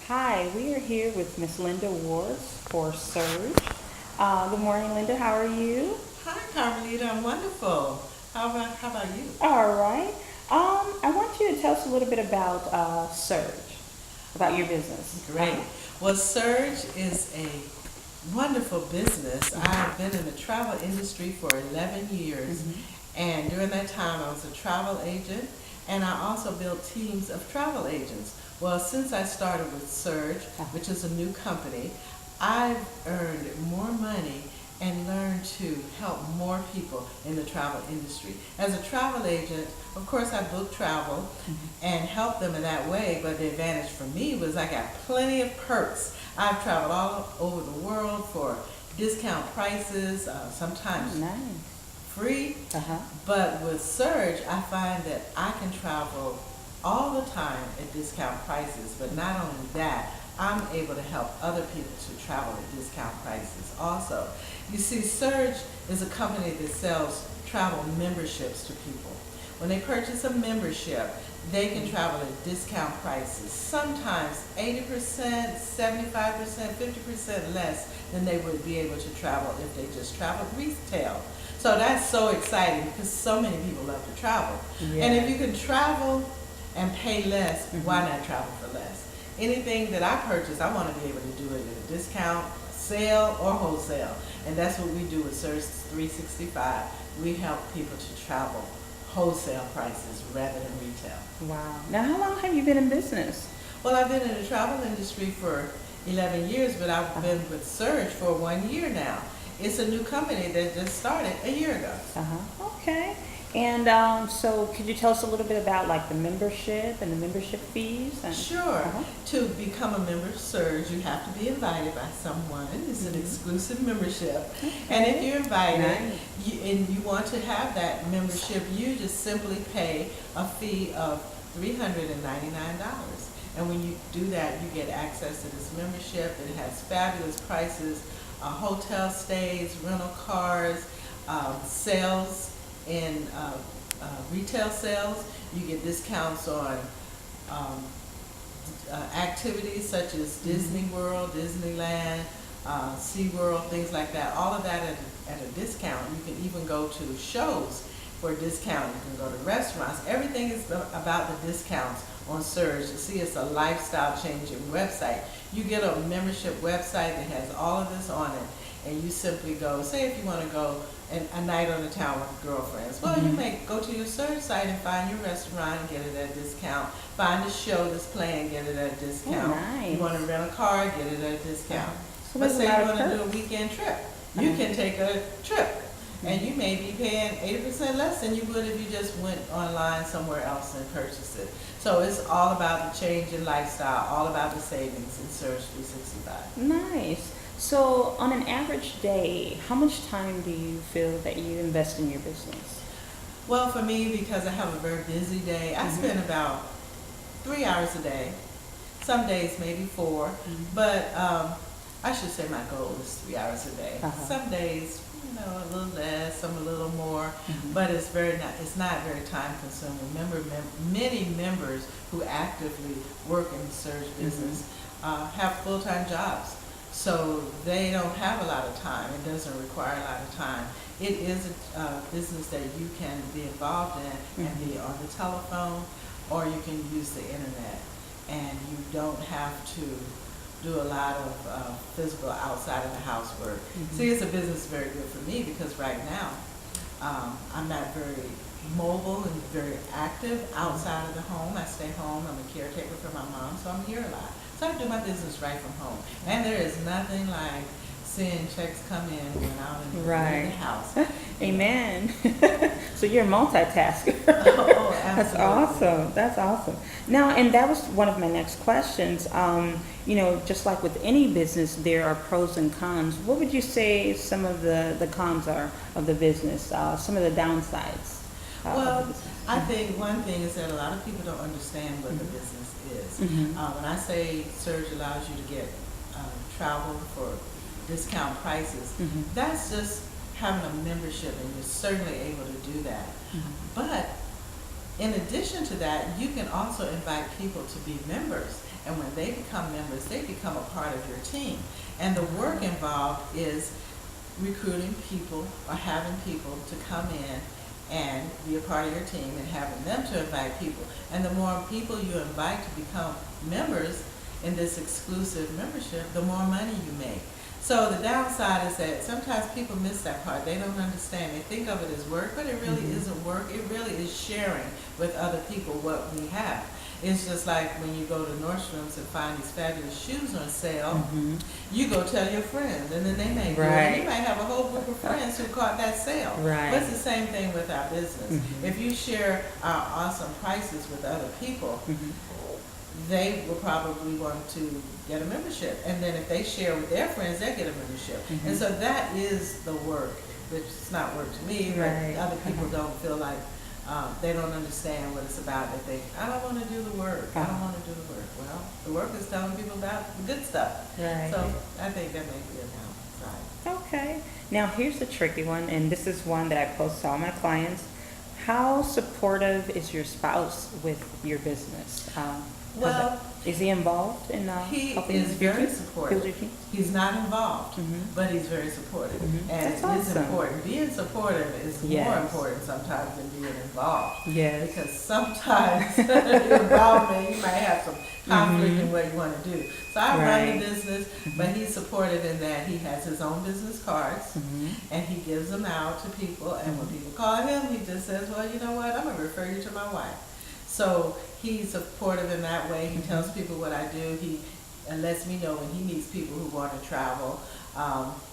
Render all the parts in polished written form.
Hi, we are here with Miss Linda Wards for Surge. Good morning, Linda. How are you? Hi, Carmelita. I'm wonderful. How about you? All right. I want you to tell us a little bit about Surge, about your business. Great. Well, Surge is a wonderful business. Mhm. I've been in the travel industry for 11 years, Mhm. and during that time, I was a travel agent, and I also built teams of travel agents. Well, since I started with Surge, Uh-huh. which is a new company, I've earned more money and learned to help more people in the travel industry. As a travel agent, of course, I book travel Mhm. and help them in that way, but the advantage for me was I got plenty of perks. I've traveled all over the world for discount prices, Oh, sometimes nice. free, Uh-huh. but with Surge, I find that I can travel all the time at discount prices, but not only that, I'm able to help other people to travel at discount prices also. You see, Surge is a company that sells travel memberships to people. When they purchase a membership, they can travel at discount prices, sometimes 80%, 75%, 50% less than they would be able to travel if they just traveled retail. So that's so exciting because so many people love to travel. And if you Yes. can travel and pay less, why Mhm. not travel for less? Anything that I purchase, I want to be able to do it at a discount, sale, or wholesale. And that's what we do with Surge 365. We help people to travel wholesale prices rather than retail. Wow. Now, how long have you been in business? Well, I've been in the travel industry for 11 years, but I've Uh-huh. been with Surge for 1 year now. It's a new company that just started a year ago. Uh-huh. Okay. And so could you tell us a little bit about like the membership and the membership fees and Sure. uh-huh. To become a member of Surge, you have to be invited by someone. It's an Mhm. exclusive membership. And if Okay. you're invited Nice. and you want to have that membership, you just simply pay a fee of $399. And when you do that, you get access to this membership. It has fabulous prices, hotel stays, rental cars, sales in retail sales. You get discounts on um, activities such as Mhm. Disney World, Disneyland, SeaWorld, things like that. All of that at a discount. You can even go to shows for a discount. You can go to restaurants. Everything is about the discounts on Surge. You see, it's a lifestyle changing website. You get a membership website that has all of this on it, and you simply go, say if you want to go a night on the town with girlfriends. Well, you Mhm. may go to your Surge site and find your restaurant and get it at a discount. Find a show that's playing, get it at a Oh, discount. You want nice. to rent a car, get it at a discount. So But there's a say lot you of want to do a perks. weekend trip, you Uh-huh. can take a trip, and Mhm. you may be paying 80% less than you would if you just went online somewhere else and purchased it. So it's all about the change in lifestyle, all about the savings in Surge 365. Nice. So, on an average day, how much time do you feel that you invest in your business? Well, for me, because I have a very busy day, I Mhm. spend about 3 hours a day. Some days maybe four, Mhm. but I should say my goal is 3 hours a day. Uh-huh. Some days, a little less, some a little more, Mhm. but it's not very time consuming. Remember, many members who actively work in the Surge Mhm. business have full-time jobs, so they don't have a lot of time. It doesn't require a lot of time. It is a business that you can be involved in and be Mhm. on the telephone, or you can use the internet, and you don't have to do a lot of physical outside of the housework. See, Mhm. it's a business very good for me because right now I'm not very mobile and very active outside of the home. I stay home. I'm a caretaker for my mom, so I'm here a lot. So I do my business right from home. And there is nothing like seeing checks come in when I'm in the Right. house. You know. Amen. So you're a multitasker. Oh, That's absolutely. awesome. That's awesome. Now, and that was one of my next questions. Just like with any business, there are pros and cons. What would you say some of the cons are of the business? Some of the downsides of the Well, business. I think one thing is that a lot of people don't understand what the Mm-hmm. business is. Mm-hmm. When I say Surge allows you to get travel for discount prices, Mm-hmm. that's just having a membership, and you're certainly able to do that. Mm-hmm. But In addition to that, you can also invite people to be members. And when they become members, they become a part of your team. And the work involved is recruiting people or having people to come in and be a part of your team and having them to invite people. And the more people you invite to become members in this exclusive membership, the more money you make. So the downside is that sometimes people miss that part. They don't understand. They think of it as work, but it really isn't work. It really is sharing with other people what we have. It's just like when you go to Nordstrom's and find these fabulous shoes on sale, you go tell your friends, and then they may go, and you might have a whole group of friends who caught that sale. Right. But it's the same thing with our business. If you share our awesome prices with other people, they will probably want to get a membership. And then if they share with their friends, they get a membership. And so that is the work, which is not work to me, but other people don't feel like they don't understand what it's about. They think, I don't want to do the work. I don't want to do the work. Well, the work is telling people about the good stuff. Right. So I think that may be a downside. Okay. Now here's the tricky one, and this is one that I post to all my clients. How supportive is your spouse with your business? Well, is he involved in he helping is you very build supportive. your team? He's not involved, but he's very supportive. And That's it is awesome. important. Being supportive is more Yes. important sometimes than being involved. Yes. Because sometimes your involvement, you might have some conflict in what you want to do. So I run the business, but he's supportive in that he has his own business cards, and he gives them out to people. And when people call him, he just says, well, you know what, I'm going to refer you to my wife. So he's supportive in that way. He tells people what I do. He lets me know when he meets people who want to travel.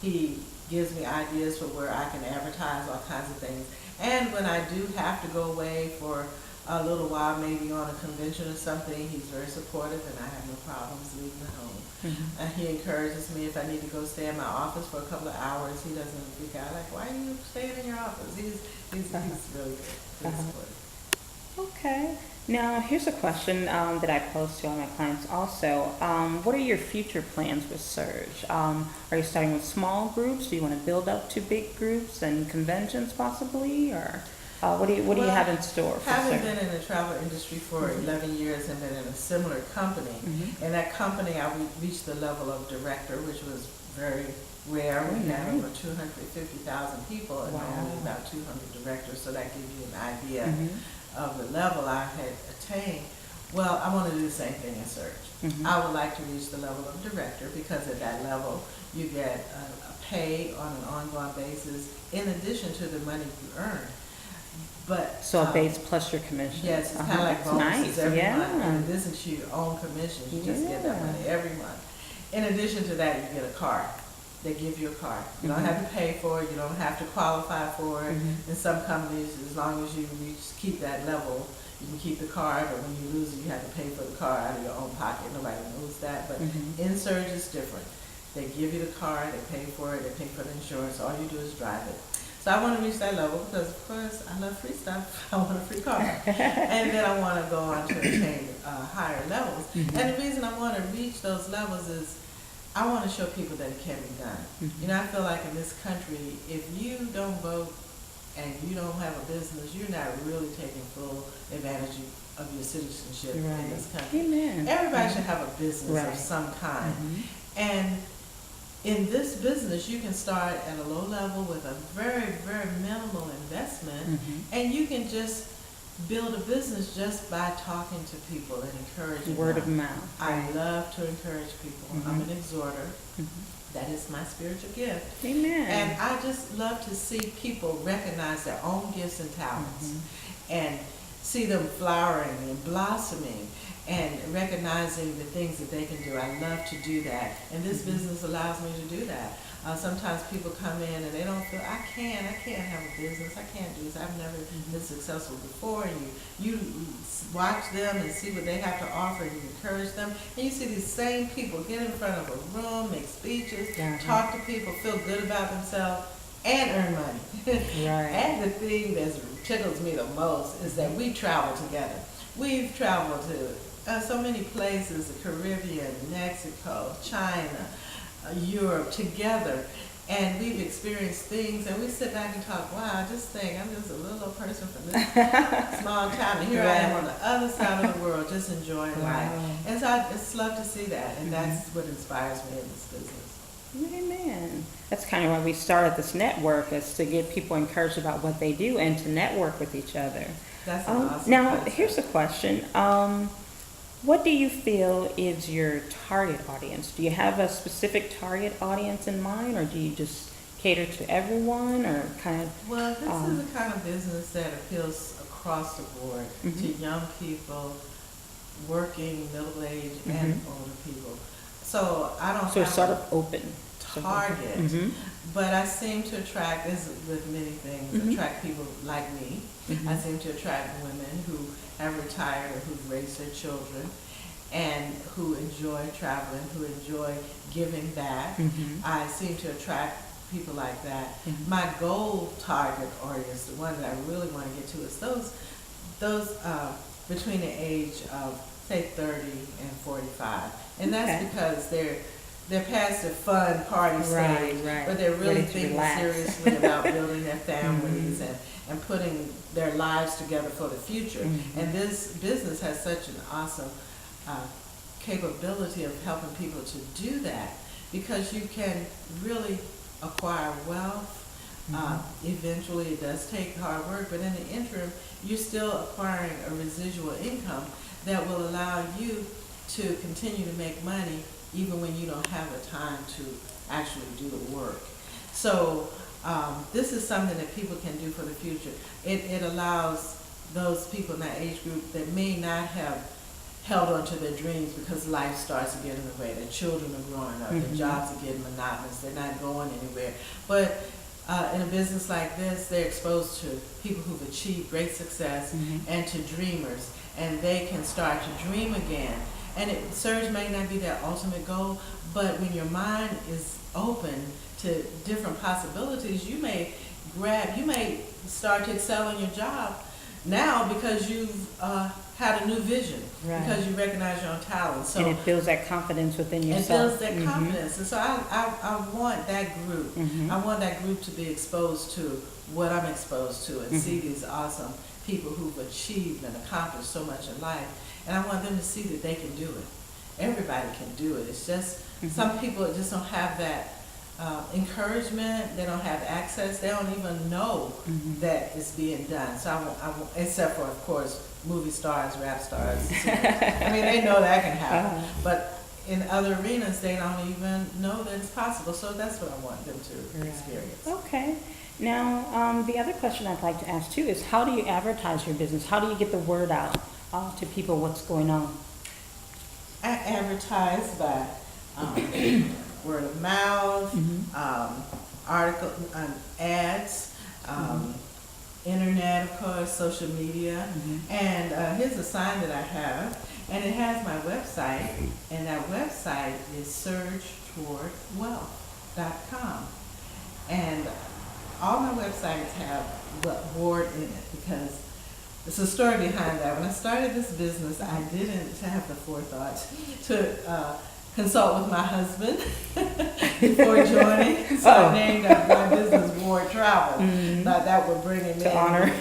He gives me ideas for where I can advertise all kinds of things. And when I do have to go away for a little while, maybe on a convention or something, he's very supportive, and I have no problems leaving the home. And he encourages me if I need to go stay in my office for a couple of hours. He doesn't freak out like, why are you staying in your office? He's really good. He's supportive. Okay. Now, here's a question that I pose to all my clients also. What are your future plans with Surge? Are you starting with small groups? Do you want to build up to big groups and conventions possibly? Or what do you have in store for Having Surge? been in the travel industry for 11 years and been in a similar company, in that company I reached the level of director, which was very rare. We had over 250,000 people and only about 200 directors, so that gives you an idea of the level I had attained. Well, I want to do the same thing in Surge. I would like to reach the level of director, because at that level you get a pay on an ongoing basis in addition to the money you earn. But So a base plus your commission. yes, it's kind of like That's bonuses nice. every month. In Yeah. addition to your own commissions, you just get that money every month. In addition to that, you get a card. They give you a card. You don't have to pay for it. You don't have to qualify for it. In some companies, as long as you keep that level, you can keep the card, but when you lose it, you have to pay for the card out of your own pocket. Nobody knows that. But in Surge, it's different. They give you the card, they pay for it, they pay for the insurance. All you do is drive it. So I want to reach that level because, of course, I love free stuff. I want a free car. And then I want to go on to attain higher levels. And the reason I want to reach those levels is I want to show people that it can be done. You know, I feel like in this country, if you don't vote and you don't have a business, you're not really taking full advantage of your citizenship in this country. Amen. Everybody should have a business of some kind. And in this business, you can start at a low level with a very, very minimal investment, and you can just build a business just by talking to people and encouraging Word them. of mouth. I love to encourage people. I'm an exhorter. That is my spiritual gift. Amen. And I just love to see people recognize their own gifts and talents and see them flowering and blossoming and recognizing the things that they can do. I love to do that. And this business allows me to do that. Sometimes people come in and they don't feel, I can't have a business. I can't do this. I've never been successful before. And you watch them and see what they have to offer, and you encourage them. And you see these same people get in front of a room, make speeches, talk to people, feel good about themselves, and earn money. And the thing that tickles me the most is that we travel together. We've traveled to so many places, the Caribbean, Mexico, China, Europe, together. And we've experienced things, and we sit back and talk, wow, just think, I'm just a little old person from this small town, and here I am on the other side of the world just enjoying life. And so I just love to see that, and that's what inspires me in this business. Amen. That's kind of why we started this network, is to get people encouraged about what they do and to network with each other. That's an awesome Now, concept. here's a question. What do you feel is your target audience? Do you have a specific target audience in mind, or do you just cater to everyone, or kind of? Well, this is the kind of business that appeals across the board to young people, working, middle-aged, and older people. So I don't So have it's sort a of open. target, but I seem to attract, as with many things, attract people like me. I seem to attract women who have retired or who've raised their children and who enjoy traveling, who enjoy giving back. I seem to attract people like that. My goal target audience, the one that I really want to get to, is those between the age of, say, 30 and 45. And that's because they're past the fun party stage, but they're really thinking seriously about building their families and putting their lives together for the future. And this business has such an awesome capability of helping people to do that, because you can really acquire wealth. Eventually it does take hard work, but in the interim, you're still acquiring a residual income that will allow you to continue to make money even when you don't have the time to actually do the work. So this is something that people can do for the future. It allows those people in that age group that may not have held on to their dreams because life starts to get in the way. Their children are growing up, their jobs are getting monotonous, they're not going anywhere. But in a business like this, they're exposed to people who've achieved great success and to dreamers, and they can start to dream again. And Surge may not be their ultimate goal, but when your mind is open to different possibilities, you may start to excel in your job now because you've had a new vision, because you recognize your own talent. So and it builds that confidence within yourself. it builds that confidence. And so I want that group. I want that group to be exposed to what I'm exposed to and see these awesome people who've achieved and accomplished so much in life. And I want them to see that they can do it. Everybody can do it. It's just some people just don't have that encouragement. They don't have access. They don't even know that it's being done. So I want, except for, of course, movie stars, rap stars. I mean, they know that can happen. But in other arenas, they don't even know that it's possible. So that's what I want them to experience. Okay. Now, the other question I'd like to ask too is, how do you advertise your business? How do you get the word out to people what's going on? I advertise by word of mouth, article, ads, internet, of course, social media. And here's a sign that I have, and it has my website, and that website is surgetowardwealth.com. And all my websites have Ward in it, because there's a story behind that. When I started this business, I didn't have the forethought to consult with my husband before joining. So I named my business Ward Travel. Thought that would bring him in honor.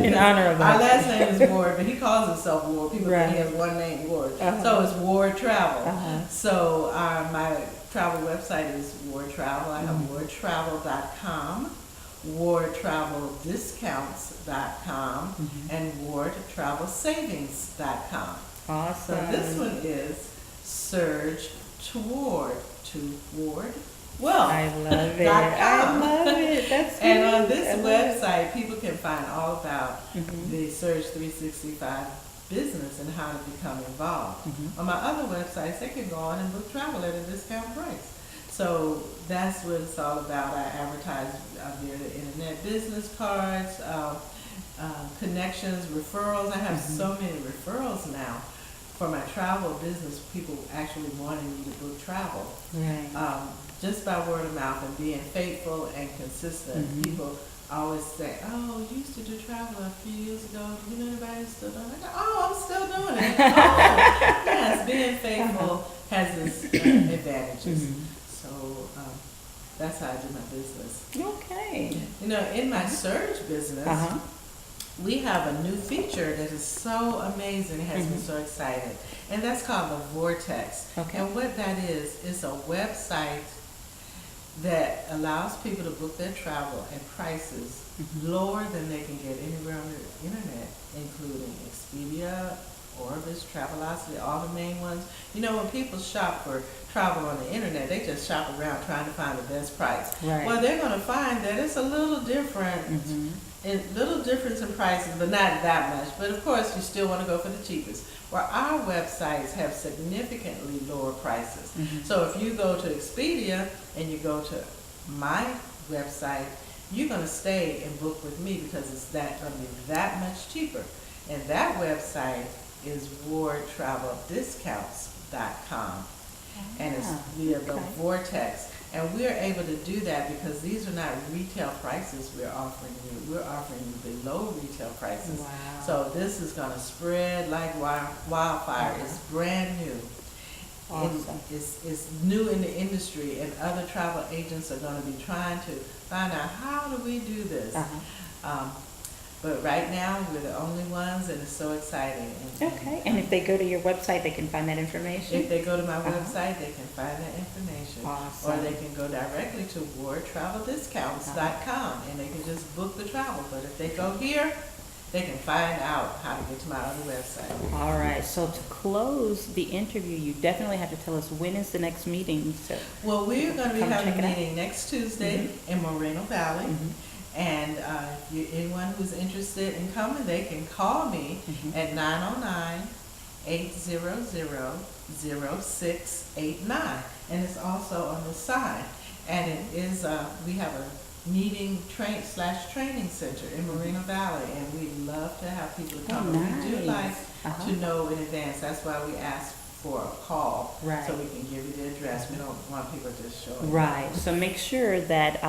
In honor of Our that. last name is Ward, but he calls himself Ward. People think he has one name, Ward. So it's Ward Travel. So my travel website is Ward Travel. I have wardtravel.com, wardtraveldiscounts.com, and wardtravelsavings.com. Awesome. So this one is Surge Toward to Ward Wealth. I love it. .com. I love it. That's And on good. this I love website, people can find all about the Surge 365 business and how to become involved. On my other websites, they can go on and book travel at a discount price. So that's what it's all about. I advertise via the internet, business cards, connections, referrals. I have so many referrals now for my travel business, people actually wanting me to book travel. Just by word of mouth and being faithful and consistent. People always say, oh, you used to do travel a few years ago. Do you know anybody who's still doing it? I go, oh, I'm still doing it. Oh, yes, being faithful has its advantages. So That's how I do my business. Okay. You know, in my Surge business, Uh-huh. we have a new feature that is so amazing, it has me Mhm. so excited. And that's called the Vortex. Okay. And what that is a website that allows people to book their travel at prices Mhm. lower than they can get anywhere on the internet, including Expedia, Orbis, Travelocity, all the main ones. You know, when people shop for travel on the internet, they just shop around trying to find the best price. Right. Well, they're going to find that it's a little different, Mhm. little difference in prices, but not that much. But of course, you still want to go for the cheapest. Where our websites have significantly lower prices. Mhm. So if you go to Expedia and you go to my website, you're going to stay and book with me because it's that going to be that much cheaper. And that website is wardtraveldiscounts.com. And it's via the okay. Vortex. And we're able to do that because these are not retail prices we're offering you. We're offering you below retail prices. Wow. So this is going to spread like wildfire. It's brand new. Awesome. It's new in the industry, and other travel agents are going to be trying to find out how do we do this. Uh-huh. But right now, we're the only ones, and it's so exciting. Okay. And if they go to your website, they can find that information? If they go to my Uh-huh. website, they can find that information. Awesome. Or they can go directly to wardtraveldiscounts.com and they can just book the travel. But if they go here, they can find out how to get to my other website. All right. So to close the interview, you definitely have to tell us when is the next meeting. So. Well, we're going to be Come having check it a out. meeting next Tuesday in Moreno Valley. Mhm. And anyone who's interested in coming, they can call me Mhm. at 909-800-0689. And it's also on the side. And it is, we have a meeting training center in Moreno Valley. And we'd love to have people Oh, come. We do nice. like Uh-huh. to know in advance. That's why we ask for a call. Right. So we can give you the address. We don't want people just showing up. Right. So make sure that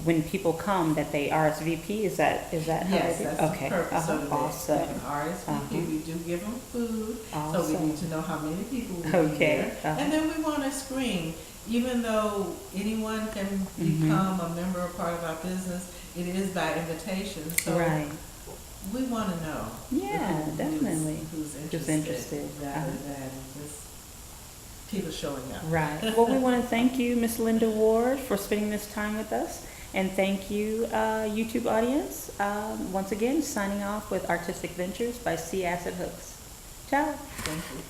when people come, that they RSVP. Is that how Yes, they do? that's Okay. the purpose Uh-huh. of it. Awesome. They can RSVP. Uh-huh. We do give them food, so we Awesome. need to know how many people will be Okay. there. Uh-huh. And then we want to screen. Even though anyone can Mhm. become a member or part of our business, it is by invitation. So Right. we want to know. Yeah, definitely. Who's Who's interested, interested. rather Uh-huh. than just people showing up. Right. Well, we want to thank you, Miss Linda Ward, for spending this time with us. And thank you, YouTube audience. Once again, signing off with Artistic Ventures by Sea Acid Hooks. Ciao. Thank you.